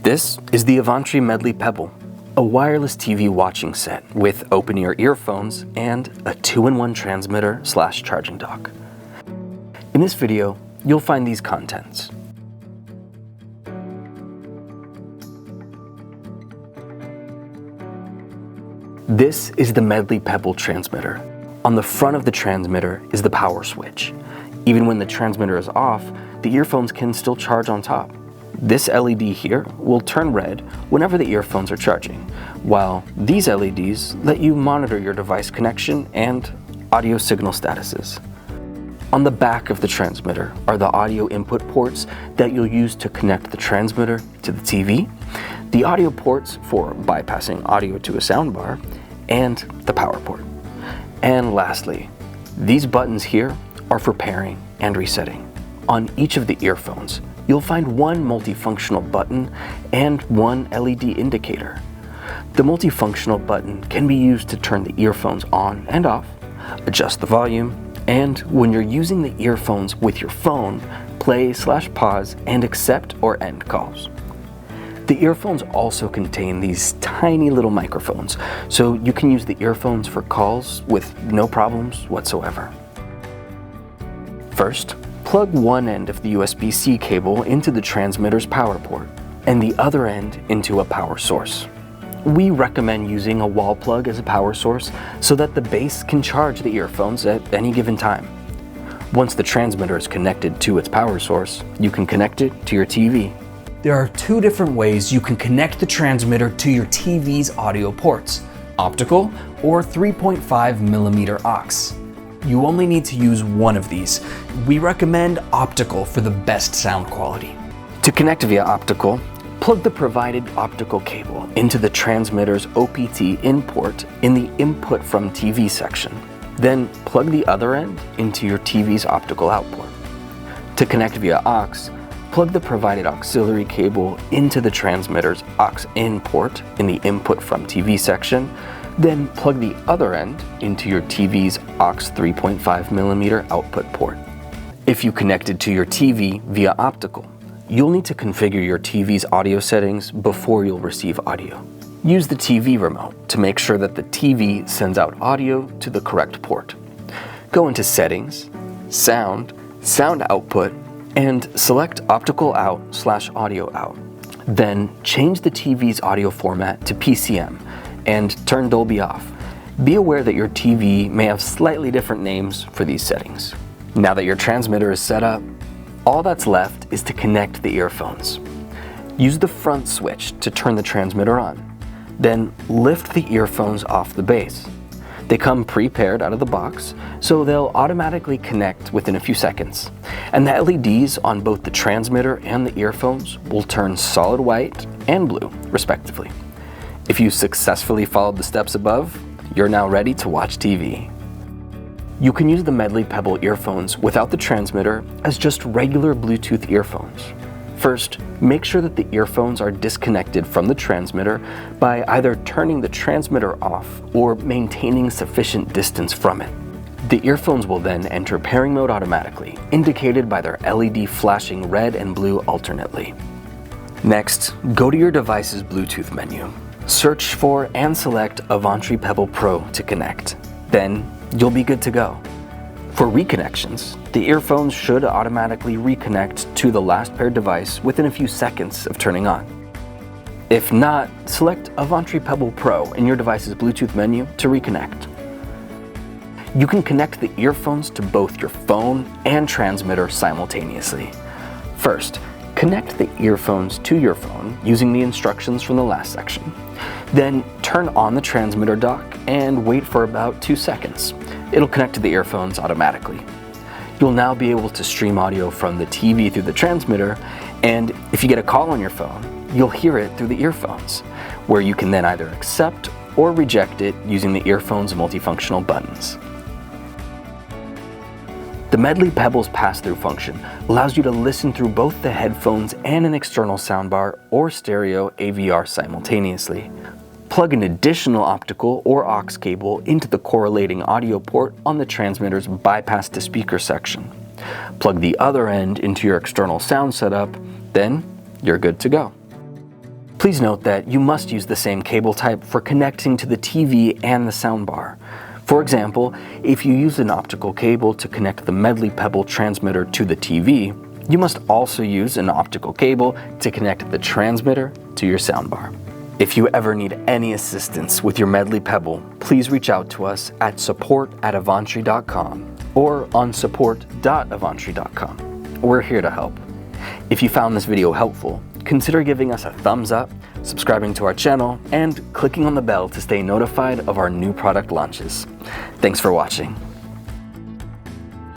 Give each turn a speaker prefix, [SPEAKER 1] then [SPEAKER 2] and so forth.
[SPEAKER 1] This is the Avantree Medley Pebble, a wireless TV watching set with open-ear earphones and a 2-in-1 transmitter/charging dock. In this video, you'll find these contents. This is the Medley Pebble transmitter. On the front of the transmitter is the power switch. Even when the transmitter is off, the earphones can still charge on top. This LED here will turn red whenever the earphones are charging, while these LEDs let you monitor your device connection and audio signal statuses. On the back of the transmitter are the audio input ports that you'll use to connect the transmitter to the TV, the audio ports for bypassing audio to a soundbar, and the power port. And lastly, these buttons here are for pairing and resetting. On each of the earphones, you'll find one multifunctional button and one LED indicator. The multifunctional button can be used to turn the earphones on and off, adjust the volume, and when you're using the earphones with your phone, play/pause and accept or end calls. The earphones also contain these tiny little microphones, so you can use the earphones for calls with no problems whatsoever. First, plug one end of the USB-C cable into the transmitter's power port and the other end into a power source. We recommend using a wall plug as a power source so that the base can charge the earphones at any given time. Once the transmitter is connected to its power source, you can connect it to your TV.
[SPEAKER 2] There are two different ways you can connect the transmitter to your TV's audio ports, optical or 3.5mm aux. You only need to use one of these. We recommend optical for the best sound quality.
[SPEAKER 1] To connect via optical, plug the provided optical cable into the transmitter's OPT in port in the Input from TV section. Then plug the other end into your TV's optical output. To connect via aux, plug the provided auxiliary cable into the transmitter's aux in port in the Input from TV section. Then plug the other end into your TV's aux 3.5mm output port. If you connected to your TV via optical, you'll need to configure your TV's audio settings before you'll receive audio. Use the TV remote to make sure that the TV sends out audio to the correct port. Go into Settings, Sound Output, and select Optical Out/Audio Out. Then change the TV's audio format to PCM and turn Dolby off. Be aware that your TV may have slightly different names for these settings. Now that your transmitter is set up, all that's left is to connect the earphones. Use the front switch to turn the transmitter on. Then lift the earphones off the base. They come pre-paired out of the box, so they'll automatically connect within a few seconds. And the LEDs on both the transmitter and the earphones will turn solid white and blue, respectively. If you successfully followed the steps above, you're now ready to watch TV. You can use the Medley Pebble earphones without the transmitter as just regular Bluetooth earphones. First, make sure that the earphones are disconnected from the transmitter by either turning the transmitter off or maintaining sufficient distance from it. The earphones will then enter pairing mode automatically, indicated by their LED flashing red and blue alternately. Next, go to your device's Bluetooth menu. Search for and select Avantree Pebble Pro to connect. Then, you'll be good to go. For reconnections, the earphones should automatically reconnect to the last paired device within a few seconds of turning on. If not, select Avantree Pebble Pro in your device's Bluetooth menu to reconnect. You can connect the earphones to both your phone and transmitter simultaneously. First, connect the earphones to your phone using the instructions from the last section. Then turn on the transmitter dock and wait for about 2 seconds. It'll connect to the earphones automatically. You'll now be able to stream audio from the TV through the transmitter, and if you get a call on your phone, you'll hear it through the earphones, where you can then either accept or reject it using the earphone's multifunctional buttons. The Medley Pebble's pass-through function allows you to listen through both the headphones and an external soundbar or stereo AVR simultaneously. Plug an additional optical or aux cable into the correlating audio port on the transmitter's bypass to speaker section. Plug the other end into your external sound setup, then you're good to go. Please note that you must use the same cable type for connecting to the TV and the soundbar. For example, if you use an optical cable to connect the Medley Pebble transmitter to the TV, you must also use an optical cable to connect the transmitter to your soundbar. If you ever need any assistance with your Medley Pebble, please reach out to us at support@avantree.com or on support.avantree.com. We're here to help. If you found this video helpful, consider giving us a thumbs up, subscribing to our channel, and clicking on the bell to stay notified of our new product launches. Thanks for watching.